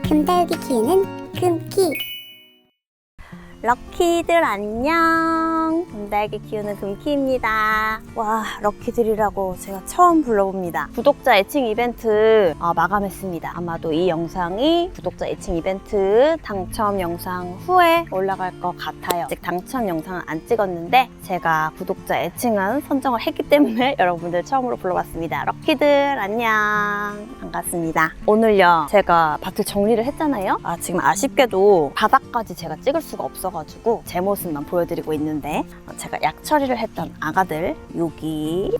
금다육이 키우는 금키. 럭키들 안녕. 금다육이 키우는 금키입니다. 와, 럭키들이라고 제가 처음 불러봅니다. 구독자 애칭 이벤트 마감했습니다. 아마도 이 영상이 구독자 애칭 이벤트 당첨 영상 후에 올라갈 것 같아요. 아직 당첨 영상은 안 찍었는데 제가 구독자 애칭은 선정을 했기 때문에 여러분들 처음으로 불러봤습니다. 럭키들 안녕. 반갑습니다. 오늘요, 제가 밭을 정리를 했잖아요. 지금 아쉽게도 바닥까지 제가 찍을 수가 없어가지고 제 모습만 보여드리고 있는데, 제가 약 처리를 했던 아가들 여기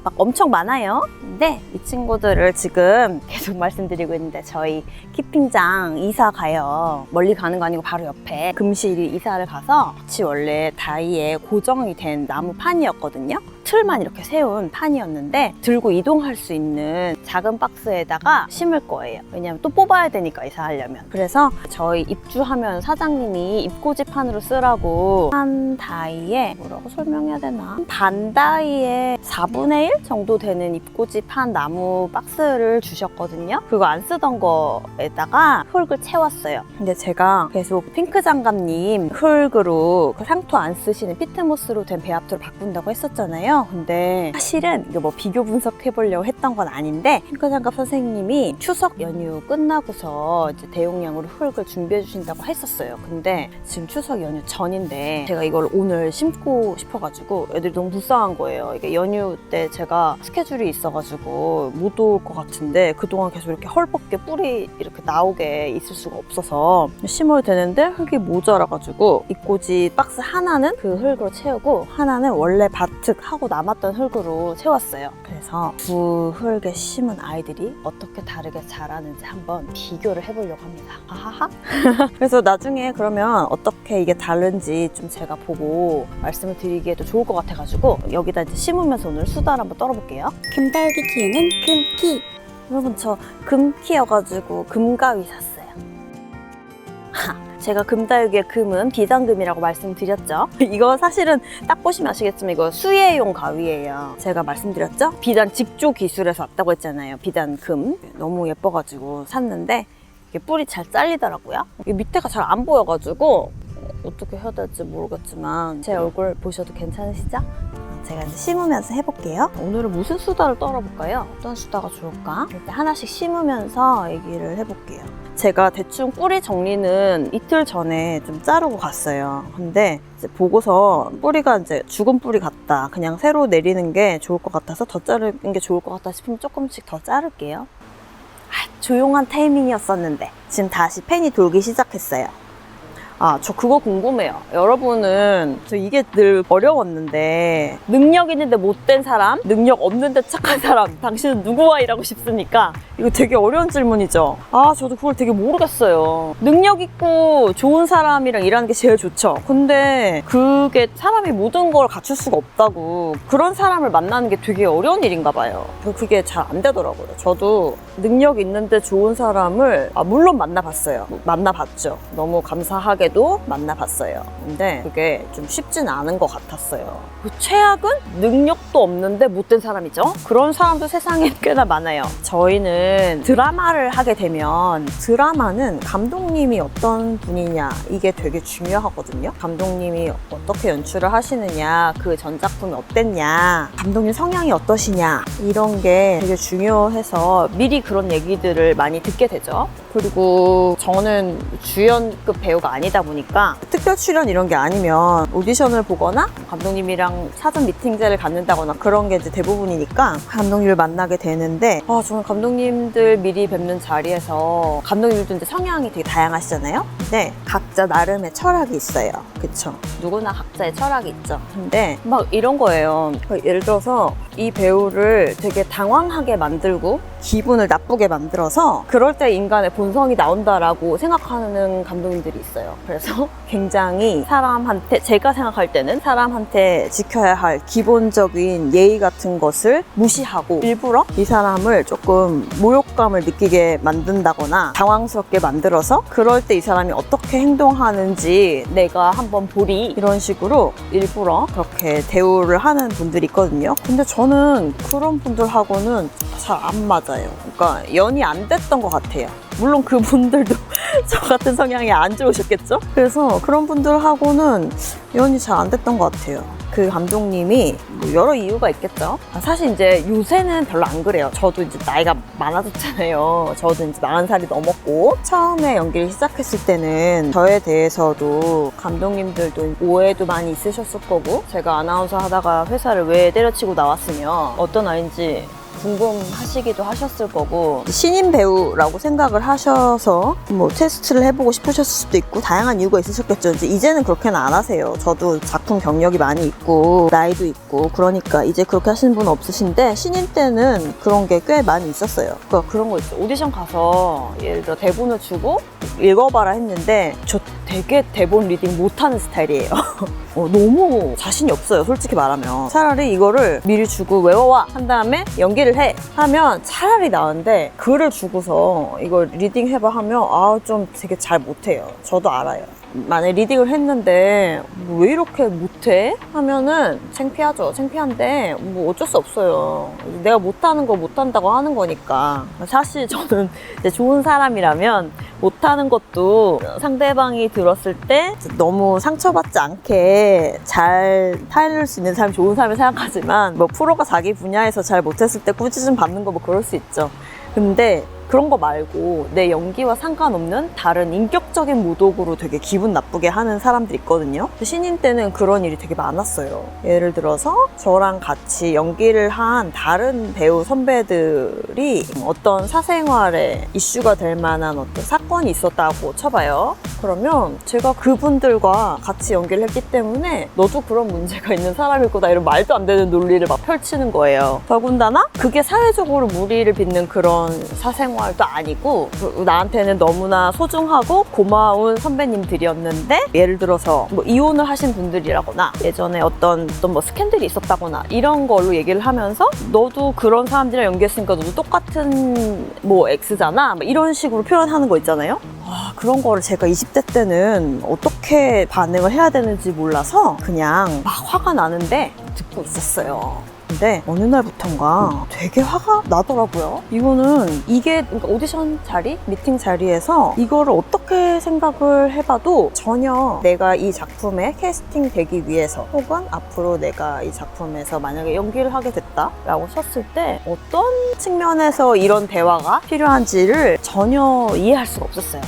막 엄청 많아요. 근데 이 친구들을 지금 계속 말씀드리고 있는데, 저희 키핑장 이사 가요. 멀리 가는 거 아니고 바로 옆에 금실이 이사를 가서 같이 원래 다이에 고정이 된 나무 판이었거든요. 틀만 이렇게 세운 판이었는데 들고 이동할 수 있는 작은 박스에다가 심을 거예요. 왜냐면 또 뽑아야 되니까, 이사하려면. 그래서 저희 입주하면 사장님이 입고지판으로 쓰라고 한 다이에, 뭐라고 설명해야 되나, 반 다이에 4분의 1 정도 되는 입고지판 나무 박스를 주셨거든요. 그거 안 쓰던 거에다가 흙을 채웠어요. 근데 제가 계속 핑크 장갑님 흙으로 그 상토 안 쓰시는 피트모스로 된 배합토를 바꾼다고 했었잖아요. 근데 사실은 이거 뭐 비교 분석해보려고 했던 건 아닌데, 핑크 장갑 선생님이 추석 연휴 끝나고서 이제 대용량으로 흙을 준비해 주신다고 했었어요. 근데 지금 추석 연휴 전인데 제가 이걸 오늘 심고 싶어가지고 애들이 너무 불쌍한 거예요. 이게 연휴 때 제가 스케줄이 있어가지고 못 올 것 같은데 그동안 계속 이렇게 헐벗게 뿌리 이렇게 나오게 있을 수가 없어서 심어야 되는데 흙이 모자라가지고 입고지 박스 하나는 그 흙으로 채우고 하나는 원래 밭흙 하고 남았던 흙으로 채웠어요. 그래서 두 흙에 심은 아이들이 어떻게 다르게 자라는지 한번 비교를 해보려고 합니다. 아하하. 그래서 나중에 그러면 어떻게 이게 다른지 좀 제가 보고 말씀을 드리기에도 좋을 것 같아가지고 여기다 이제 심으면서 오늘 수다를 한번 떨어볼게요. 금다육이 키우는 금키. 여러분, 저 금키여가지고 금가위 샀어요. 제가 금다육이의 금은 비단금이라고 말씀드렸죠. 이거 사실은 딱 보시면 아시겠지만 이거 수예용 가위예요. 제가 말씀드렸죠? 비단 직조 기술에서 왔다고 했잖아요. 비단금. 너무 예뻐가지고 샀는데 이게 뿔이 잘 잘리더라고요. 이게 밑에가 잘 안 보여가지고 어떻게 해야 될지 모르겠지만 제 얼굴 보셔도 괜찮으시죠? 제가 이제 심으면서 해볼게요. 오늘은 무슨 수다를 떨어볼까요? 어떤 수다가 좋을까? 일단 하나씩 심으면서 얘기를 해볼게요. 제가 대충 뿌리 정리는 이틀 전에 좀 자르고 갔어요. 근데 이제 보고서 뿌리가 이제 죽은 뿌리 같다, 그냥 새로 내리는 게 좋을 것 같아서 더 자르는 게 좋을 것 같다 싶으면 조금씩 더 자를게요. 조용한 타이밍이었었는데 지금 다시 팬이 돌기 시작했어요. 저 그거 궁금해요. 여러분은, 저 이게 늘 어려웠는데, 능력 있는데 못된 사람, 능력 없는데 착한 사람, 당신은 누구와 일하고 싶습니까? 이거 되게 어려운 질문이죠. 저도 그걸 되게 모르겠어요. 능력 있고 좋은 사람이랑 일하는 게 제일 좋죠. 근데 그게 사람이 모든 걸 갖출 수가 없다고, 그런 사람을 만나는 게 되게 어려운 일인가 봐요. 그게 잘 안 되더라고요. 저도 능력 있는데 좋은 사람을 물론 만나봤죠. 너무 감사하게도 만나봤어요. 근데 그게 좀 쉽진 않은 것 같았어요. 최악은 능력도 없는데 못된 사람이죠. 그런 사람도 세상에 꽤나 많아요. 저희는 드라마를 하게 되면 드라마는 감독님이 어떤 분이냐, 이게 되게 중요하거든요. 감독님이 어떻게 연출을 하시느냐, 그 전작품이 어땠냐, 감독님 성향이 어떠시냐, 이런 게 되게 중요해서 미리 그런 얘기들을 많이 듣게 되죠. 그리고 저는 주연급 배우가 아니다 보니까 특별 출연 이런 게 아니면 오디션을 보거나 감독님이랑 사전 미팅제를 갖는다거나 그런 게 이제 대부분이니까 감독님을 만나게 되는데, 저는 감독님들 미리 뵙는 자리에서, 감독님들도 이제 성향이 되게 다양하시잖아요. 근데 각자 나름의 철학이 있어요. 그쵸? 누구나 각자의 철학이 있죠. 근데 막 이런 거예요. 예를 들어서 이 배우를 되게 당황하게 만들고 기분을 나쁘게 만들어서 그럴 때 인간의 본성이 나온다라고 생각하는 감독님들이 있어요. 그래서 굉장히 사람한테, 제가 생각할 때는 사람한테 지켜야 할 기본적인 예의 같은 것을 무시하고 일부러 이 사람을 조금 모욕감을 느끼게 만든다거나 당황스럽게 만들어서 그럴 때 이 사람이 어떻게 행동하는지 내가 한번 보리, 이런 식으로 일부러 그렇게 대우를 하는 분들이 있거든요. 근데 저는 그런 분들하고는 잘 안 맞아요. 없었어요. 그러니까 연이 안 됐던 것 같아요. 물론 그분들도 저 같은 성향이 안 좋으셨겠죠? 그래서 그런 분들하고는 연이 잘 안 됐던 것 같아요. 그 감독님이 뭐 여러 이유가 있겠죠. 사실 이제 요새는 별로 안 그래요. 저도 이제 나이가 많아졌잖아요. 저도 이제 40살이 넘었고 처음에 연기를 시작했을 때는 저에 대해서도 감독님들도 오해도 많이 있으셨을 거고 제가 아나운서 하다가 회사를 왜 때려치고 나왔으며 어떤 아이인지 궁금하시기도 하셨을 거고 신인 배우라고 생각을 하셔서 뭐 테스트를 해보고 싶으셨을 수도 있고 다양한 이유가 있으셨겠죠. 이제는 그렇게는 안 하세요. 저도 작품 경력이 많이 있고 나이도 있고 그러니까 이제 그렇게 하시는 분은 없으신데 신인 때는 그런 게 꽤 많이 있었어요. 그러니까 그런 거 있죠. 오디션 가서 예를 들어 대본을 주고 읽어봐라 했는데 저 되게 대본 리딩 못하는 스타일이에요. 너무 자신이 없어요. 솔직히 말하면 차라리 이거를 미리 주고 외워와 한 다음에 연기를 해 하면 차라리 나은데 글을 주고서 이걸 리딩 해봐 하면 좀 되게 잘 못해요. 저도 알아요. 만약에 리딩을 했는데 왜 이렇게 못해? 하면은 창피하죠. 창피한데 뭐 어쩔 수 없어요. 내가 못하는 거 못한다고 하는 거니까. 사실 저는 이제 좋은 사람이라면 못하는 것도 상대방이 들었을 때 너무 상처받지 않게 잘 타일릴 수 있는 사람이 좋은 사람을 생각하지만 뭐 프로가 자기 분야에서 잘 못했을 때 꾸짖음 받는 거 뭐 그럴 수 있죠. 근데 그런 거 말고 내 연기와 상관없는 다른 인격적인 모독으로 되게 기분 나쁘게 하는 사람들이 있거든요. 신인 때는 그런 일이 되게 많았어요. 예를 들어서 저랑 같이 연기를 한 다른 배우 선배들이 어떤 사생활에 이슈가 될 만한 어떤 사건이 있었다고 쳐봐요. 그러면 제가 그분들과 같이 연기를 했기 때문에 너도 그런 문제가 있는 사람일 거다 이런 말도 안 되는 논리를 막 펼치는 거예요. 더군다나 그게 사회적으로 무리를 빚는 그런 사생활도 아니고 나한테는 너무나 소중하고 고마운 선배님들이었는데 예를 들어서 뭐 이혼을 하신 분들이라거나 예전에 어떤 뭐 스캔들이 있었다거나 이런 걸로 얘기를 하면서 너도 그런 사람들이랑 연기했으니까 너도 똑같은 뭐 X잖아 막 이런 식으로 표현하는 거 있잖아요. 그런 거를 제가 20대 때는 어떻게 반응을 해야 되는지 몰라서 그냥 막 화가 나는데 듣고 있었어요. 근데 어느 날부턴가 되게 화가 나더라고요. 이게 그러니까 오디션 자리, 미팅 자리에서 이거를 어떻게 생각을 해봐도 전혀 내가 이 작품에 캐스팅 되기 위해서 혹은 앞으로 내가 이 작품에서 만약에 연기를 하게 됐다라고 쳤을 때 어떤 측면에서 이런 대화가 필요한지를 전혀 이해할 수가 없었어요.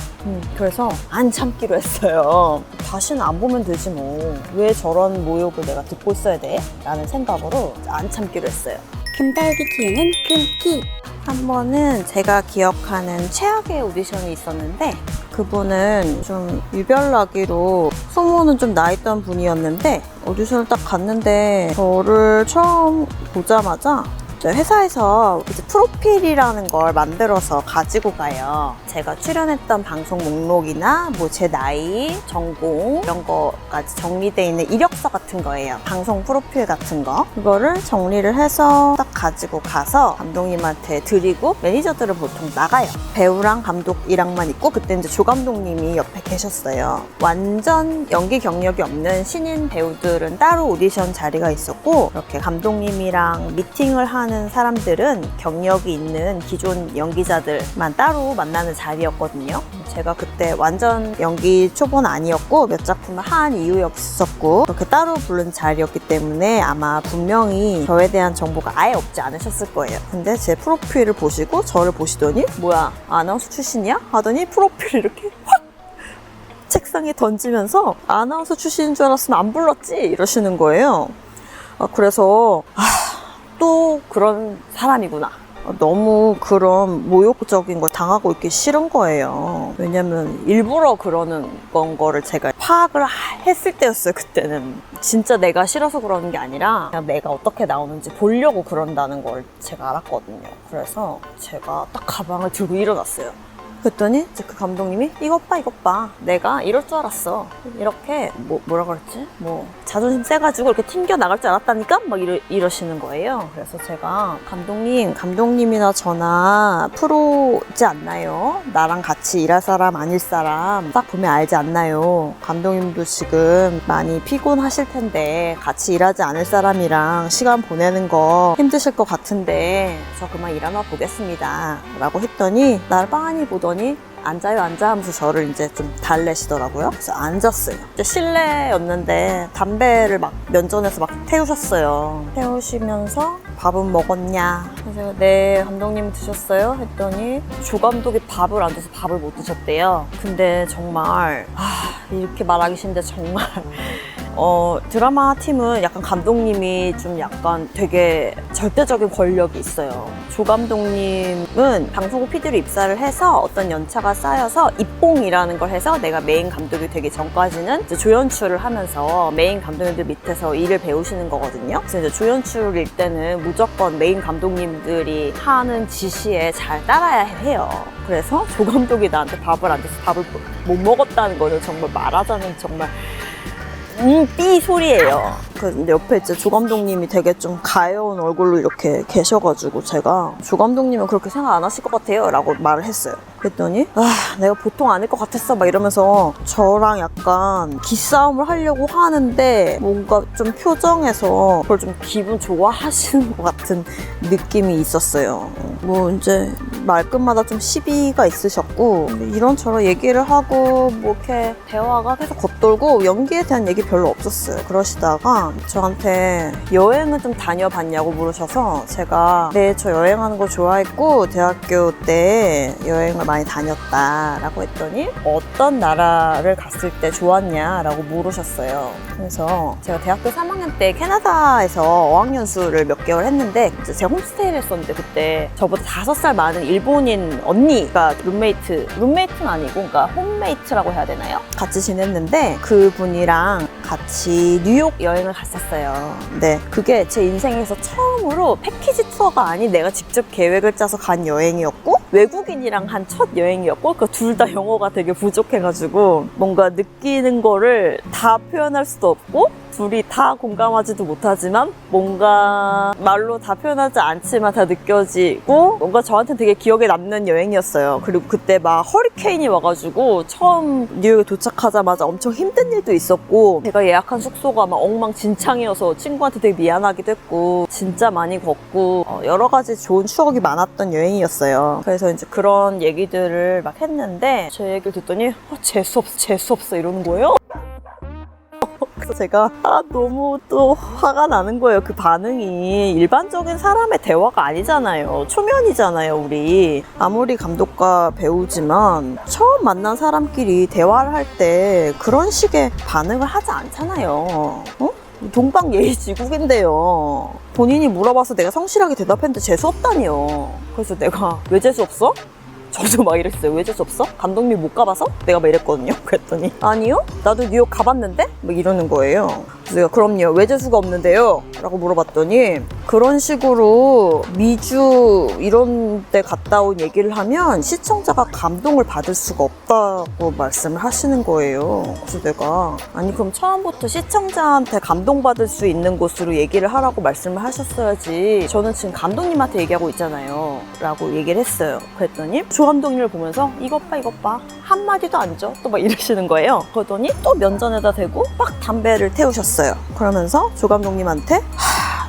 그래서 안 참기로 했어요. 다시는 안 보면 되지 뭐. 왜 저런 모욕을 내가 듣고 있어야 돼? 라는 생각으로 안 참기로 했어요. 금달기 키우는 금키. 한 번은 제가 기억하는 최악의 오디션이 있었는데 그분은 좀 유별나기로 소문은 좀 나 있던 분이었는데 오디션을 딱 갔는데 저를 처음 보자마자 회사에서 이제 프로필이라는 걸 만들어서 가지고 가요. 제가 출연했던 방송 목록이나 뭐 제 나이, 전공 이런 거까지 정리되어 있는 이력서 같은 거예요. 방송 프로필 같은 거. 그거를 정리를 해서 딱 가지고 가서 감독님한테 드리고 매니저들은 보통 나가요. 배우랑 감독이랑만 있고 그때 이제 조 감독님이 옆에 계셨어요. 완전 연기 경력이 없는 신인 배우들은 따로 오디션 자리가 있었고 이렇게 감독님이랑 미팅을 하는 사람들은 경력이 있는 기존 연기자들만 따로 만나는 자리였거든요. 제가 그때 완전 연기 초보는 아니었고 몇 작품을 한 이유였었고 그렇게 따로 부른 자리였기 때문에 아마 분명히 저에 대한 정보가 아예 없지 않으셨을 거예요. 근데 제 프로필을 보시고 저를 보시더니 뭐야 아나운서 출신이야? 하더니 프로필을 이렇게 확 책상에 던지면서 아나운서 출신인 줄 알았으면 안 불렀지? 이러시는 거예요. 그래서 또 그런 사람이구나. 너무 그런 모욕적인 걸 당하고 있기 싫은 거예요. 왜냐면 일부러 그러는 거를 제가 파악을 했을 때였어요. 그때는 진짜 내가 싫어서 그러는 게 아니라 그냥 내가 어떻게 나오는지 보려고 그런다는 걸 제가 알았거든요. 그래서 제가 딱 가방을 들고 일어났어요. 그랬더니 이제 그 감독님이 이것 봐 내가 이럴 줄 알았어. 이렇게 뭐라 그랬지? 뭐 자존심 세가지고 이렇게 튕겨 나갈 줄 알았다니까? 막 이러시는 거예요. 그래서 제가 감독님이나 저나 프로지 않나요? 나랑 같이 일할 사람 아닐 사람 딱 보면 알지 않나요? 감독님도 지금 많이 피곤하실 텐데 같이 일하지 않을 사람이랑 시간 보내는 거 힘드실 것 같은데 저 그만 일하나 보겠습니다 라고 했더니 나를 빤히 보더니 앉아 하면서 저를 이제 좀 달래시더라고요. 그래서 앉았어요. 이제 실내였는데 담배를 막 면전에서 막 태우셨어요. 태우시면서 밥은 먹었냐? 그래서 네, 감독님 드셨어요? 했더니 조 감독이 밥을 안 줘서 밥을 못 드셨대요. 근데 정말 이렇게 말하기 싫은데 정말 드라마 팀은 약간 감독님이 좀 약간 되게 절대적인 권력이 있어요. 조 감독님은 방송국 PD로 입사를 해서 어떤 연차가 쌓여서 입봉이라는 걸 해서 내가 메인 감독이 되기 전까지는 이제 조연출을 하면서 메인 감독님들 밑에서 일을 배우시는 거거든요. 그래서 이제 조연출일 때는 무조건 메인 감독님들이 하는 지시에 잘 따라야 해요. 그래서 조 감독이 나한테 밥을 안 줘서 밥을 못 먹었다는 거는 정말 말하자면 정말 삐 소리예요. 근데 옆에 이제 조 감독님이 되게 좀 가여운 얼굴로 이렇게 계셔가지고 제가 조 감독님은 그렇게 생각 안 하실 것 같아요 라고 말을 했어요. 그랬더니 내가 보통 아닐 것 같았어 막 이러면서 저랑 약간 기싸움을 하려고 하는데 뭔가 좀 표정에서 그걸 좀 기분 좋아하시는 것 같은 느낌이 있었어요. 뭐 이제 말끝마다 좀 시비가 있으셨고 이런저런 얘기를 하고 뭐 이렇게 대화가 계속 겉돌고 연기에 대한 얘기 별로 없었어요. 그러시다가 저한테 여행을 좀 다녀봤냐고 물으셔서 제가 네, 저 여행하는 거 좋아했고 대학교 때 여행을 많이 다녔다라고 했더니 어떤 나라를 갔을 때 좋았냐라고 물으셨어요. 그래서 제가 대학교 3학년 때 캐나다에서 어학연수를 몇 개월 했는데 이제 제가 홈스테이를 했었는데 그때 저보다 5살 많은 일본인 언니가 룸메이트는 아니고 그러니까 홈메이트라고 해야 되나요? 같이 지냈는데 그분이랑 같이 뉴욕 여행을 갔었어요. 근데 그게 제 인생에서 처음으로 패키지 투어가 아닌 내가 직접 계획을 짜서 간 여행이었고 외국인이랑 한 첫 여행이었고 그 둘 다 영어가 되게 부족해가지고 뭔가 느끼는 거를 다 표현할 수도 없고 둘이 다 공감하지도 못하지만 뭔가 말로 다 표현하지 않지만 다 느껴지고 뭔가 저한테는 되게 기억에 남는 여행이었어요. 그리고 그때 막 허리케인이 와가지고 처음 뉴욕에 도착하자마자 엄청 힘든 일도 있었고 제가 예약한 숙소가 막 엉망진창이어서 친구한테 되게 미안하기도 했고 진짜 많이 걷고 여러 가지 좋은 추억이 많았던 여행이었어요. 그래서 이제 그런 얘기들을 막 했는데 제 얘기를 듣더니 재수없어 이러는 거예요. 그래서 제가 너무 또 화가 나는 거예요. 그 반응이 일반적인 사람의 대화가 아니잖아요. 초면이잖아요, 우리. 아무리 감독과 배우지만 처음 만난 사람끼리 대화를 할 때 그런 식의 반응을 하지 않잖아요. 동방예의지국인데요. 본인이 물어봐서 내가 성실하게 대답했는데 재수없다니요. 그래서 내가 왜 재수없어? 저도 막 이랬어요. 왜 재수 없어? 감독님 못 가봐서? 내가 막 이랬거든요. 그랬더니 아니요? 나도 뉴욕 가봤는데? 막 이러는 거예요. 그래서 내가 그럼요. 왜 재수가 없는데요? 라고 물어봤더니 그런 식으로 미주 이런 데 갔다 온 얘기를 하면 시청자가 감동을 받을 수가 없다고 말씀을 하시는 거예요. 그래서 내가 아니 그럼 처음부터 시청자한테 감동받을 수 있는 곳으로 얘기를 하라고 말씀을 하셨어야지 저는 지금 감독님한테 얘기하고 있잖아요 라고 얘기를 했어요. 그랬더니 조 감독님을 보면서 이것 봐 한마디도 안 줘 또 막 이러시는 거예요. 그러더니 또 면전에다 대고 막 담배를 태우셨어요. 그러면서 조 감독님한테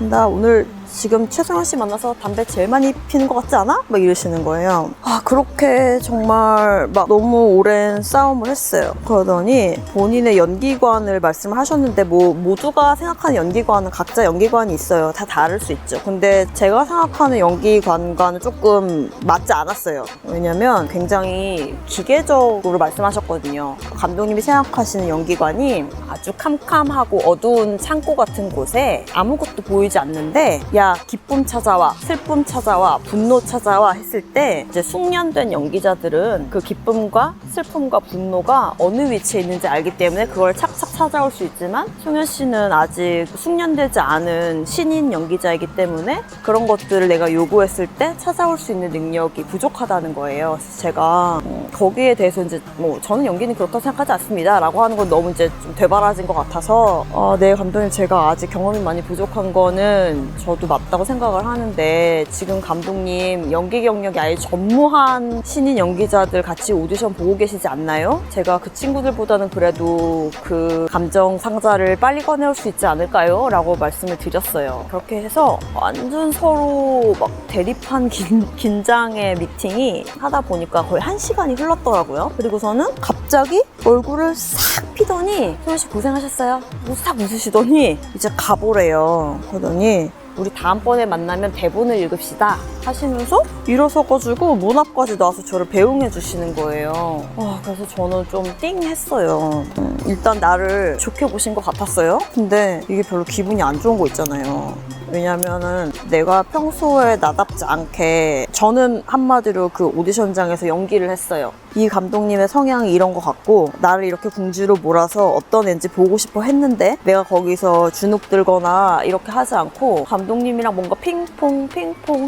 나 오늘 지금 최승현 씨 만나서 담배 제일 많이 피는 것 같지 않아? 막 이러시는 거예요. 그렇게 정말 막 너무 오랜 싸움을 했어요. 그러더니 본인의 연기관을 말씀을 하셨는데 뭐 모두가 생각하는 연기관은 각자 연기관이 있어요. 다 다를 수 있죠. 근데 제가 생각하는 연기관과는 조금 맞지 않았어요. 왜냐면 굉장히 기계적으로 말씀하셨거든요. 감독님이 생각하시는 연기관이 아주 캄캄하고 어두운 창고 같은 곳에 아무것도 보이지 않는데 야 기쁨 찾아와 슬픔 찾아와 분노 찾아와 했을 때 이제 숙련된 연기자들은 그 기쁨과 슬픔과 분노가 어느 위치에 있는지 알기 때문에 그걸 착착 찾아올 수 있지만 송현 씨는 아직 숙련되지 않은 신인 연기자이기 때문에 그런 것들을 내가 요구했을 때 찾아올 수 있는 능력이 부족하다는 거예요. 그래서 제가 거기에 대해서 이제 뭐 저는 연기는 그렇다고 생각하지 않습니다 라고 하는 건 너무 이제 좀 되바라진 것 같아서 네 감독님, 제가 아직 경험이 많이 부족한 거는 저도 맞다고 생각을 하는데, 지금 감독님 연기 경력이 아예 전무한 신인 연기자들 같이 오디션 보고 계시지 않나요? 제가 그 친구들보다는 그래도 그 감정 상자를 빨리 꺼내올 수 있지 않을까요? 라고 말씀을 드렸어요. 그렇게 해서 완전 서로 막 대립한 긴장의 미팅이 하다 보니까 거의 1시간이 흘렀더라고요. 그리고서는 갑자기 얼굴을 싹 피더니 소연 씨 고생하셨어요? 싹 웃으시더니 이제 가보래요. 그러더니 우리 다음번에 만나면 대본을 읽읍시다 하시면서 일어서가지고 문 앞까지 나와서 저를 배웅해 주시는 거예요. 그래서 저는 좀 띵 했어요. 일단 나를 좋게 보신 것 같았어요. 근데 이게 별로 기분이 안 좋은 거 있잖아요. 왜냐면은 내가 평소에 나답지 않게, 저는 한마디로 그 오디션장에서 연기를 했어요. 이 감독님의 성향이 이런 것 같고 나를 이렇게 궁지로 몰아서 어떤 애인지 보고 싶어 했는데 내가 거기서 주눅 들거나 이렇게 하지 않고 감독님이랑 뭔가 핑퐁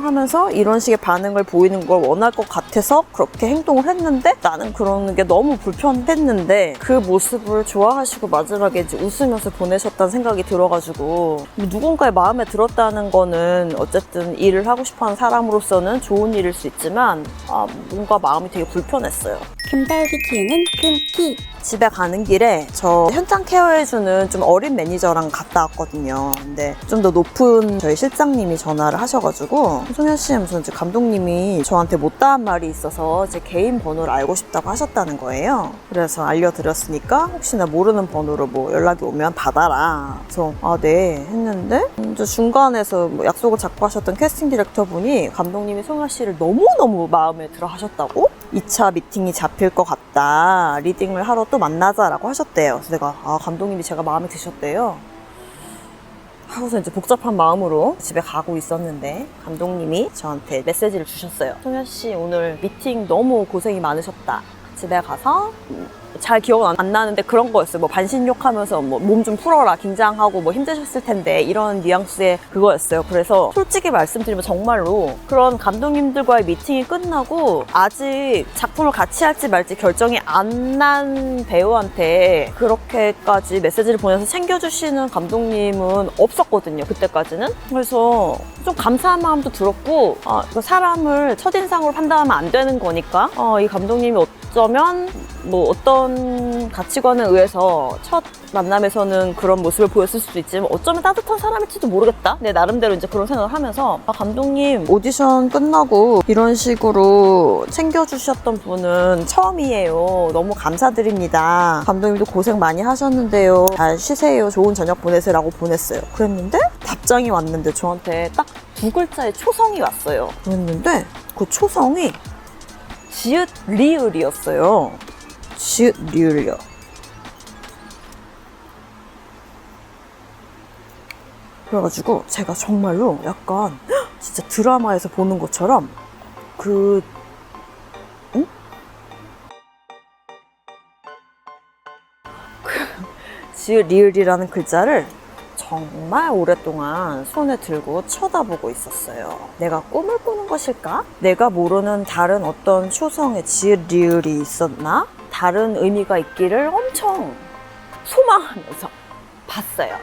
하면서 이런 식의 반응을 보이는 걸 원할 것 같아서 그렇게 행동을 했는데, 나는 그러는 게 너무 불편했는데 그 모습을 좋아하시고 마지막에 이제 웃으면서 보내셨다는 생각이 들어가지고, 누군가의 마음에 들었다는 거는 어쨌든 일을 하고 싶어하는 사람으로서는 좋은 일일 수 있지만 뭔가 마음이 되게 불편했어요. 금달기 키우는 금키. 집에 가는 길에 저 현장 케어해주는 좀 어린 매니저랑 갔다 왔거든요. 근데 좀 더 높은 저희 실장님이 전화를 하셔가지고, 송현 씨 하면서 이제 감독님이 저한테 못다한 말이 있어서 제 개인 번호를 알고 싶다고 하셨다는 거예요. 그래서 알려드렸으니까 혹시나 모르는 번호로 뭐 연락이 오면 받아라. 그래서 네 했는데, 이제 중간에서 뭐 약속을 잡고 하셨던 캐스팅 디렉터 분이 감독님이 송현 씨를 너무너무 마음에 들어 하셨다고, 2차 미팅이 잡힐 것 같다, 리딩을 하러 또 만나자라고 하셨대요. 그래서 내가 감독님이 제가 마음에 드셨대요 하고서 이제 복잡한 마음으로 집에 가고 있었는데 감독님이 저한테 메시지를 주셨어요. 송현 씨 오늘 미팅 너무 고생이 많으셨다. 집에 가서 잘 기억은 안 나는데 그런 거였어요. 뭐 반신욕하면서 뭐 몸 좀 풀어라, 긴장하고 뭐 힘드셨을 텐데, 이런 뉘앙스의 그거였어요. 그래서 솔직히 말씀드리면 정말로 그런 감독님들과의 미팅이 끝나고 아직 작품을 같이 할지 말지 결정이 안 난 배우한테 그렇게까지 메시지를 보내서 챙겨주시는 감독님은 없었거든요, 그때까지는. 그래서 좀 감사한 마음도 들었고, 사람을 첫인상으로 판단하면 안 되는 거니까 이 감독님이 어쩌면 뭐 어떤 가치관에 의해서 첫 만남에서는 그런 모습을 보였을 수도 있지만 어쩌면 따뜻한 사람일지도 모르겠다. 내 나름대로 이제 그런 생각을 하면서 감독님 오디션 끝나고 이런 식으로 챙겨주셨던 분은 처음이에요. 너무 감사드립니다. 감독님도 고생 많이 하셨는데요. 잘 쉬세요. 좋은 저녁 보내세요 라고 보냈어요. 그랬는데 답장이 왔는데 저한테 딱 2글자의 초성이 왔어요. 그랬는데 그 초성이 지읒 리을이었어요. 지읒 리을이요. 그래가지고 제가 정말로 약간 진짜 드라마에서 보는 것처럼 지읒 리을이라는 글자를 정말 오랫동안 손에 들고 쳐다보고 있었어요. 내가 꿈을 꾸는 것일까? 내가 모르는 다른 어떤 초성의 지읒 리을이 있었나? 다른 의미가 있기를 엄청 소망하면서 봤어요.